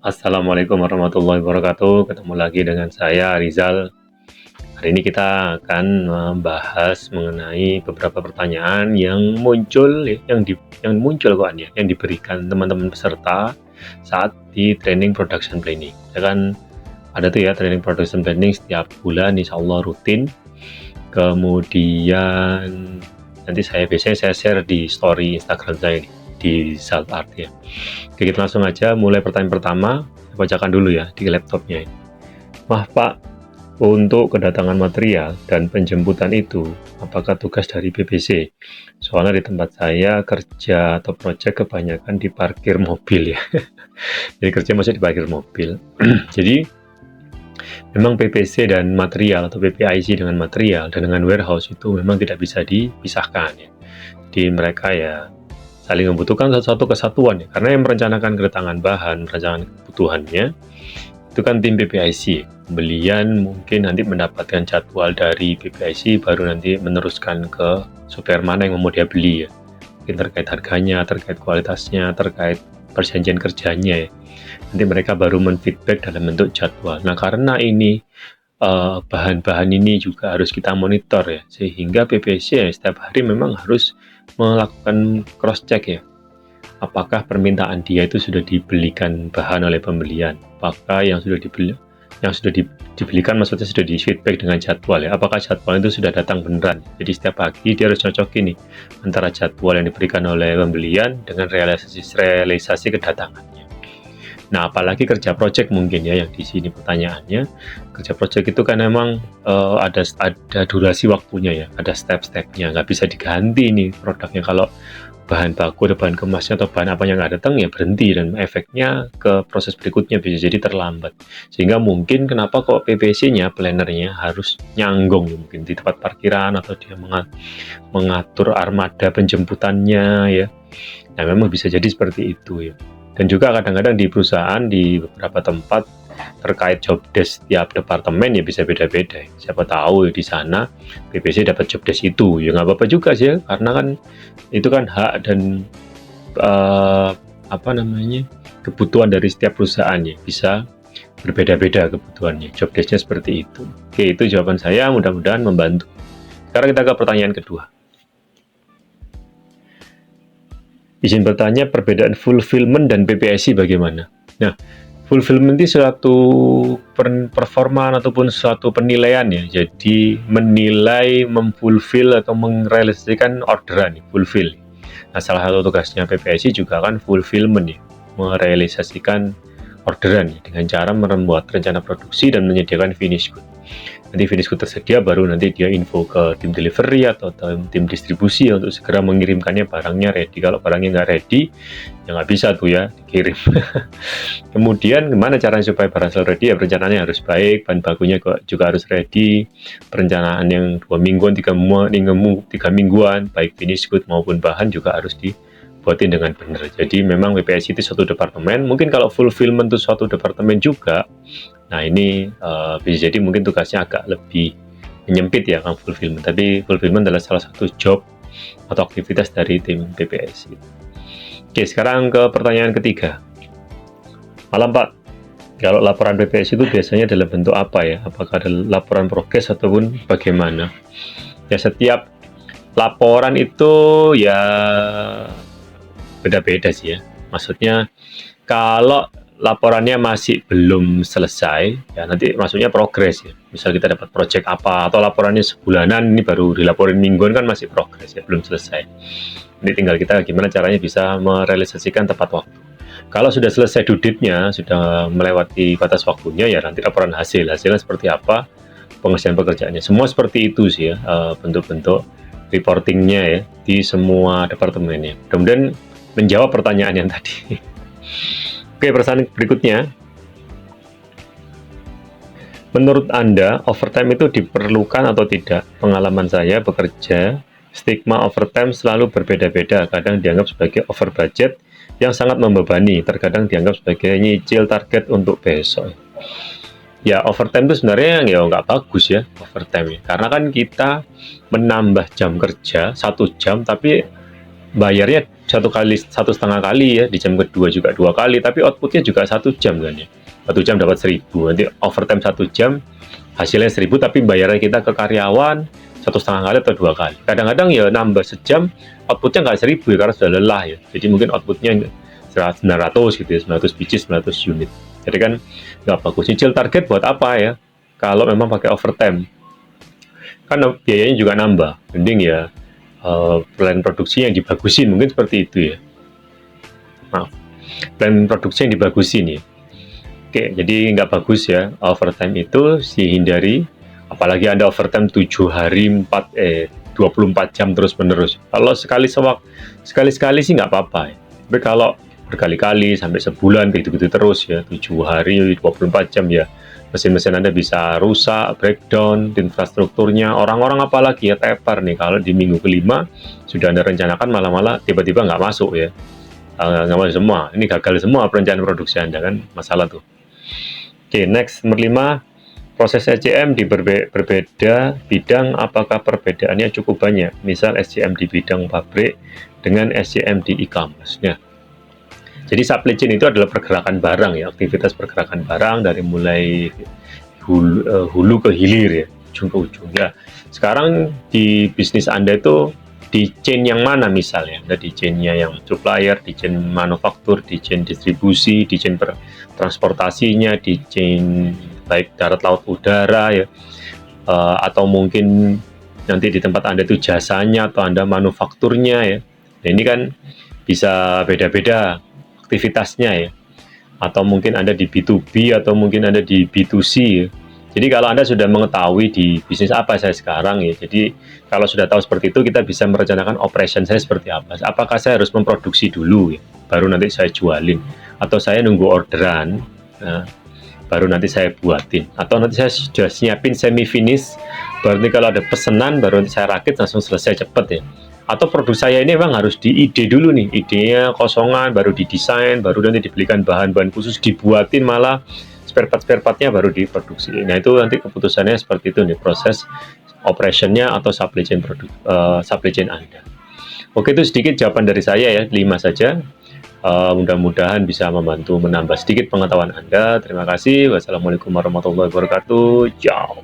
Assalamualaikum warahmatullahi wabarakatuh. Ketemu lagi dengan saya Rizal. Hari ini kita akan membahas mengenai beberapa pertanyaan yang muncul yang muncul kok ya, yang diberikan teman-teman peserta saat di training production planning. Ya kan ada tuh ya training production planning setiap bulan insya Allah rutin. Kemudian nanti biasanya saya share di story Instagram saya di Zalt Art ya. Oke, kita langsung aja mulai pertanyaan pertama. Saya bacakan dulu ya di laptopnya ini. Maaf Pak, untuk kedatangan material dan penjemputan itu, apakah tugas dari BBC? Soalnya di tempat saya kerja atau proyek kebanyakan di parkir mobil ya. Jadi kerja masih di parkir mobil. Jadi memang PPC dan material atau PPIC dengan material dan dengan warehouse itu memang tidak bisa dipisahkan ya. Jadi mereka ya saling membutuhkan satu kesatuan ya. Karena yang merencanakan kedatangan bahan, merencanakan kebutuhannya itu kan tim PPIC. Pembelian mungkin nanti mendapatkan jadwal dari PPIC baru nanti meneruskan ke supplier mana yang mau dia beli ya. Mungkin terkait harganya, terkait kualitasnya, terkait perjanjian kerjanya ya. Nanti mereka baru menfeedback dalam bentuk jadwal. Nah karena ini bahan-bahan ini juga harus kita monitor ya, sehingga PPC ya, setiap hari memang harus melakukan cross check ya, apakah permintaan dia itu sudah dibelikan bahan oleh pembelian, apakah yang sudah dibelikan maksudnya sudah di feedback dengan jadwal ya, apakah jadwal itu sudah datang beneran. Jadi setiap pagi dia harus cocokin nih antara jadwal yang diberikan oleh pembelian dengan realisasi kedatangannya. Nah, apalagi kerja project mungkin ya yang di sini pertanyaannya. Kerja project itu kan memang ada durasi waktunya ya, ada step-stepnya, nggak bisa diganti nih produknya kalau bahan baku atau bahan kemasnya atau bahan apa yang nggak datang ya berhenti, dan efeknya ke proses berikutnya bisa jadi terlambat. Sehingga mungkin kenapa kok PPC-nya, plannernya harus nyanggung mungkin di tempat parkiran atau dia mengatur armada penjemputannya ya. Nah, memang bisa jadi seperti itu ya. Dan juga kadang-kadang di perusahaan di beberapa tempat terkait job desk tiap departemen ya bisa beda-beda. Siapa tahu di sana PPC dapat job desk itu ya nggak apa-apa juga sih ya, karena kan itu kan hak dan kebutuhan dari setiap perusahaan ya, bisa berbeda-beda kebutuhannya. Job desknya seperti itu. Oke, itu jawaban saya, mudah-mudahan membantu. Sekarang kita ke pertanyaan kedua. Izin bertanya, perbedaan fulfillment dan PPIC bagaimana? Nah, fulfillment itu suatu performa ataupun suatu penilaian ya. Jadi menilai, memfulfill atau merealisasikan orderan, fulfill. Nah, salah satu tugasnya PPIC juga kan fulfillment ya, merealisasikan orderan ya, dengan cara membuat rencana produksi dan menyediakan finish good. Nanti finish good tersedia baru nanti dia info ke tim delivery atau tim distribusi untuk segera mengirimkannya barangnya ready. Kalau barangnya nggak ready ya nggak bisa tuh ya dikirim. Kemudian gimana caranya supaya barang selalu ready ya, perencanaannya harus baik, bahan bakunya juga harus ready, perencanaan yang 2 mingguan 3 mingguan baik finish good maupun bahan juga harus dibuatin dengan benar. Jadi memang WPS itu suatu departemen, mungkin kalau fulfillment itu suatu departemen juga. Nah ini bisa jadi mungkin tugasnya agak lebih menyempit ya kan fulfillment, tapi fulfillment adalah salah satu job atau aktivitas dari tim PPS. Oke, sekarang ke pertanyaan ketiga. Malam Pak, kalau laporan PPS itu biasanya dalam bentuk apa ya? Apakah ada laporan progres ataupun bagaimana? Ya setiap laporan itu ya beda-beda sih ya. Maksudnya kalau laporannya masih belum selesai ya nanti maksudnya progres ya, misal kita dapat project apa atau laporannya sebulanan ini baru dilaporin mingguan kan masih progres ya, belum selesai. Ini tinggal kita gimana caranya bisa merealisasikan tepat waktu. Kalau sudah selesai due date-nya, sudah melewati batas waktunya ya nanti laporan hasilnya seperti apa, pengerjaan pekerjaannya, semua seperti itu sih ya, bentuk-bentuk reportingnya ya di semua departemennya. Kemudian menjawab pertanyaan yang tadi. Oke, pertanyaan berikutnya. Menurut Anda, overtime itu diperlukan atau tidak? Pengalaman saya bekerja, stigma overtime selalu berbeda-beda. Kadang dianggap sebagai over budget yang sangat membebani, terkadang dianggap sebagai nyicil target untuk besok. Ya, overtime itu sebenarnya ya nggak bagus ya, overtime ya. Karena kan kita menambah jam kerja 1 jam, tapi bayarnya satu setengah kali ya, di jam kedua juga 2 kali, tapi outputnya juga 1 jam kan ya. 1 jam dapat 1.000, nanti overtime 1 jam, hasilnya 1.000, tapi bayarnya kita ke karyawan 1,5 kali atau 2 kali. Kadang-kadang ya nambah sejam, outputnya nggak 1.000 ya, karena sudah lelah ya. Jadi mungkin outputnya 900 gitu ya, 900 biji, 900 unit. Jadi kan nggak bagus. Nyicil target buat apa ya? Kalau memang pakai overtime, kan biayanya juga nambah. Mending ya plan produksi yang dibagusin, mungkin seperti itu ya. Maaf, plan produksi yang dibagusin ya. Oke, jadi nggak bagus ya overtime itu, dihindari. Apalagi Anda overtime 7 hari 24 jam terus menerus. Kalau sekali-sekali sih nggak apa-apa ya. Tapi kalau berkali-kali sampai sebulan kayak gitu-gitu terus ya, 7 hari 24 jam ya, mesin-mesin Anda bisa rusak, breakdown, infrastrukturnya, orang-orang apalagi ya tepar nih, kalau di minggu kelima sudah Anda rencanakan malah tiba-tiba nggak masuk ya, nggak masuk semua, ini gagal semua perencanaan produksi Anda kan, masalah tuh. Oke, next, nomor 5, proses SCM di berbeda bidang, apakah perbedaannya cukup banyak? Misal SCM di bidang pabrik dengan SCM di e-commerce. Nah, jadi supply chain itu adalah pergerakan barang ya, aktivitas pergerakan barang dari mulai hulu ke hilir ya, ujung ke ujung ya. Sekarang di bisnis Anda itu di chain yang mana misalnya? Ada di chainnya yang supplier, di chain manufaktur, di chain distribusi, di chain transportasinya, di chain baik darat, laut, udara ya, atau mungkin nanti di tempat Anda itu jasanya atau Anda manufakturnya ya. Nah, ini kan bisa beda-beda aktivitasnya ya, atau mungkin Anda di B2B atau mungkin Anda di B2C ya. Jadi kalau Anda sudah mengetahui di bisnis apa saya sekarang ya, jadi kalau sudah tahu seperti itu, kita bisa merencanakan operation saya seperti apa. Apakah saya harus memproduksi dulu ya, baru nanti saya jualin, atau saya nunggu orderan, nah, baru nanti saya buatin, atau nanti saya sudah siapin semi finish, baru nanti kalau ada pesanan baru nanti saya rakit langsung selesai cepet ya. Atau produk saya ini memang harus diide dulu nih, idenya kosongan, baru didesain, baru nanti dibelikan bahan-bahan khusus, dibuatin malah spare part-nya baru diproduksi. Nah, itu nanti keputusannya seperti itu nih, proses operationnya atau supply chain supply chain Anda. Oke, itu sedikit jawaban dari saya ya, 5 saja. Mudah-mudahan bisa membantu menambah sedikit pengetahuan Anda. Terima kasih. Wassalamualaikum warahmatullahi wabarakatuh. Ciao.